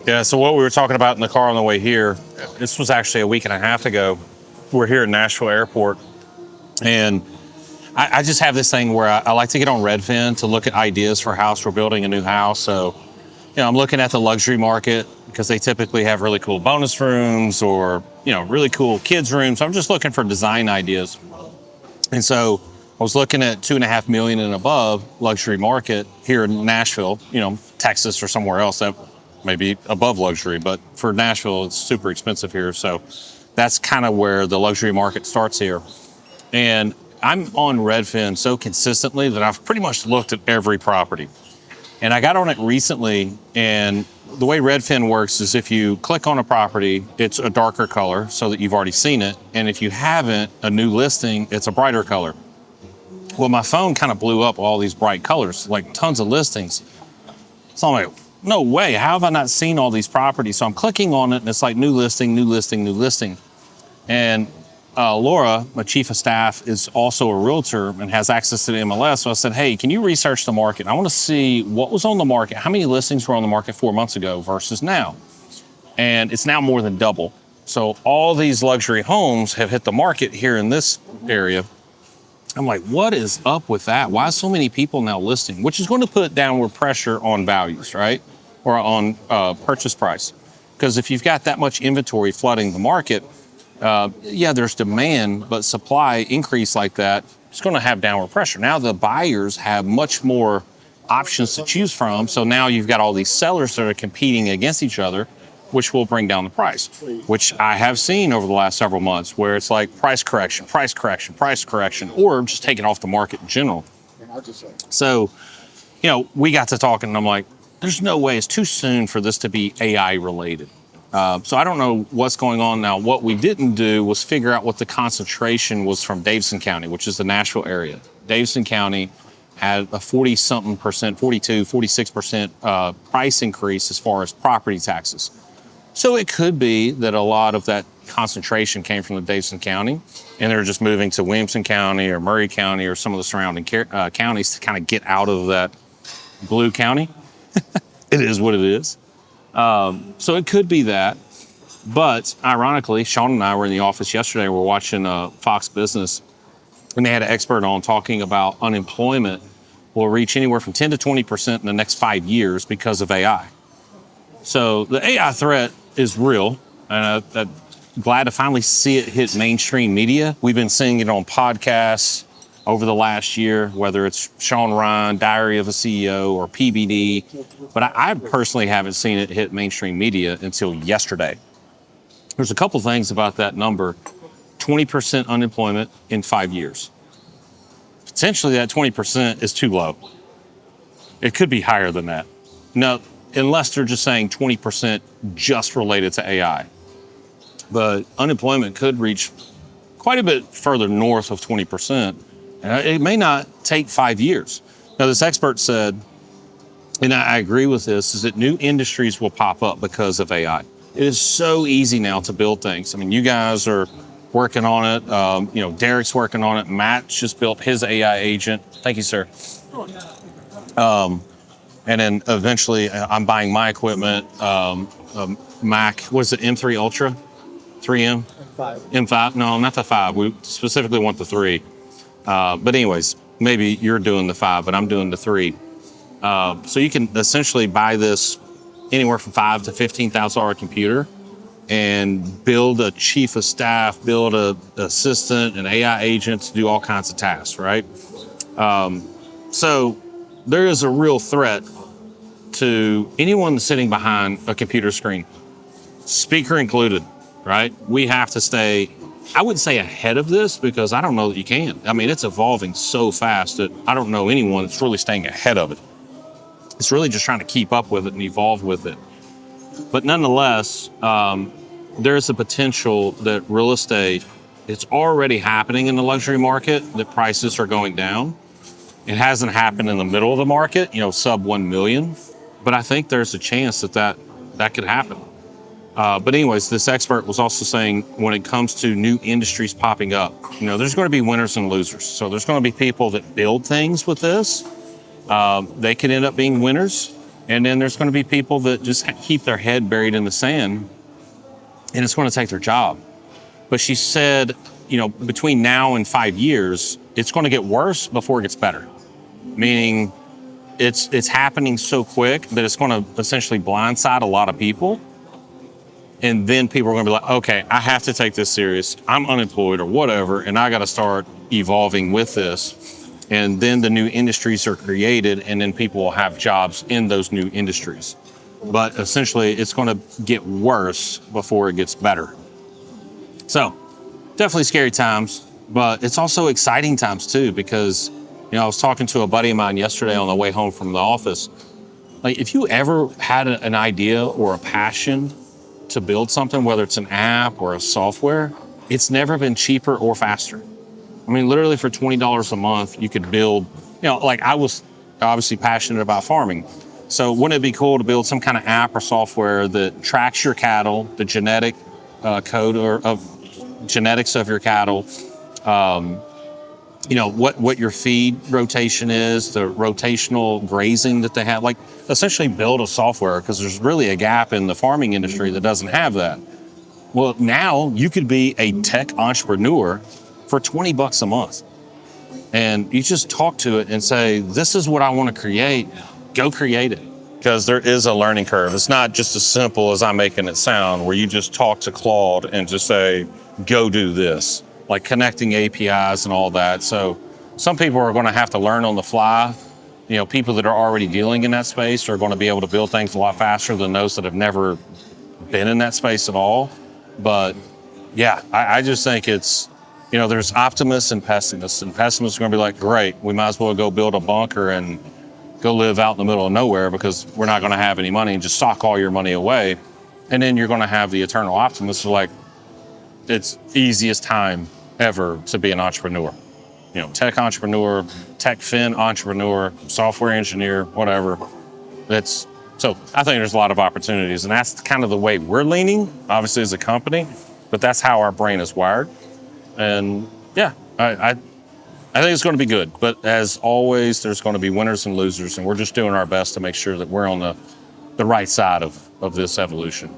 Yeah, so what we were talking about in the car on the way here, this was actually a week and a half ago. We're here at Nashville Airport, and I just have this thing where I like to get on Redfin to look at ideas for a house. We're building a new house, so I'm looking at the luxury market because they typically have really cool bonus rooms or really cool kids rooms. I'm just looking for design ideas, and so I was looking at 2.5 million and above luxury market here in Nashville, Texas or somewhere else that may be above luxury, but for Nashville, it's super expensive here. So that's kind of where the luxury market starts here. And I'm on Redfin so consistently that I've pretty much looked at every property. And I got on it recently, and the way Redfin works is if you click on a property, it's a darker color so that you've already seen it. And if you haven't, a new listing, it's a brighter color. Well, my phone kind of blew up all these bright colors, like tons of listings. So I'm like, no way, how have I not seen all these properties? So I'm clicking on it, and it's like new listing, new listing, new listing. And Laura, my chief of staff, is also a realtor and has access to the MLS. So I said, hey, can you research the market? I want to see what was on the market, how many listings were on the market 4 months ago versus now. And it's now more than double. So all these luxury homes have hit the market here in this area. I'm like, what is up with that? Why so many people now listing? Which is going to put downward pressure on values, right? Or on purchase price. Because if you've got that much inventory flooding the market, there's demand, but supply increase like that, it's going to have downward pressure. Now the buyers have much more options to choose from. So now you've got all these sellers that are competing against each other, which will bring down the price, which I have seen over the last several months where it's like price correction, price correction, price correction, or just take it off the market in general. So, we got to talking and I'm like, there's no way, it's too soon for this to be AI related. So I don't know what's going on now. What we didn't do was figure out what the concentration was from Davidson County, which is the Nashville area. Davidson County had a 40-something percent, 42, 46% price increase as far as property taxes. So it could be that a lot of that concentration came from the Davidson County, and they're just moving to Williamson County or Murray County or some of the surrounding counties to kind of get out of that blue county. It is what it is. So it could be that. But ironically, Sean and I were in the office yesterday. We were watching Fox Business, and they had an expert on talking about unemployment will reach anywhere from 10 to 20% in the next 5 years because of AI. So the AI threat is real, and I'm glad to finally see it hit mainstream media. We've been seeing it on podcasts over the last year, whether it's Sean Ryan, Diary of a CEO, or PBD, but I personally haven't seen it hit mainstream media until yesterday. There's a couple things about that number. 20% unemployment in 5 years. Potentially that 20% is too low. It could be higher than that. Now, unless they're just saying 20% just related to AI. But unemployment could reach quite a bit further north of 20%. And it may not take 5 years. Now, this expert said, and I agree with this, is that new industries will pop up because of AI. It is so easy now to build things. I mean, you guys are working on it. Derek's working on it. Matt just built his AI agent. Thank you, sir. And then eventually I'm buying my equipment, Mac, what's it, M3 Ultra? 3M? M5? No, not the 5. We specifically want the 3. But anyways, maybe you're doing the 5, but I'm doing the 3. So you can essentially buy this anywhere from $5,000 to $15,000 computer and build a chief of staff, build an assistant, an AI agent to do all kinds of tasks, right? So there is a real threat to anyone sitting behind a computer screen, speaker included, right? We have to stay, I wouldn't say ahead of this because I don't know that you can. I mean, it's evolving so fast that I don't know anyone that's really staying ahead of it. It's really just trying to keep up with it and evolve with it. But nonetheless, there's a potential that real estate, it's already happening in the luxury market, that prices are going down. It hasn't happened in the middle of the market, sub 1 million. But I think there's a chance that could happen. But anyways, this expert was also saying when it comes to new industries popping up, there's going to be winners and losers. So there's going to be people that build things with this. They could end up being winners. And then there's going to be people that just keep their head buried in the sand, and it's going to take their job. But she said, between now and 5 years, it's going to get worse before it gets better. Meaning it's happening so quick that it's going to essentially blindside a lot of people. And then people are going to be like, okay, I have to take this serious. I'm unemployed or whatever, and I got to start evolving with this. And then the new industries are created, and then people will have jobs in those new industries. But essentially, it's going to get worse before it gets better. So definitely scary times, but it's also exciting times too, because I was talking to a buddy of mine yesterday on the way home from the office. Like, if you ever had an idea or a passion to build something, whether it's an app or a software, it's never been cheaper or faster. I mean, literally for $20 a month, you could build, like I was obviously passionate about farming. So wouldn't it be cool to build some kind of app or software that tracks your cattle, the genetic code of genetics of your cattle, what your feed rotation is, the rotational grazing that they have, like essentially build a software, because there's really a gap in the farming industry that doesn't have that. Well, now you could be a tech entrepreneur for $20 a month. And you just talk to it and say, this is what I want to create, go create it. Because there is a learning curve. It's not just as simple as I'm making it sound, where you just talk to Claude and just say, go do this, like connecting APIs and all that. So some people are going to have to learn on the fly. People that are already dealing in that space are going to be able to build things a lot faster than those that have never been in that space at all. But yeah, I just think it's, there's optimists and pessimists, and pessimists are going to be like, great, we might as well go build a bunker and go live out in the middle of nowhere because we're not going to have any money, and just sock all your money away. And then you're going to have the eternal optimists who are like, it's easiest time ever to be an entrepreneur. Tech entrepreneur, tech fin entrepreneur, software engineer, whatever. So I think there's a lot of opportunities, and that's kind of the way we're leaning, obviously as a company, but that's how our brain is wired. And yeah, I think it's going to be good. But as always, there's going to be winners and losers, and we're just doing our best to make sure that we're on the right side of this evolution.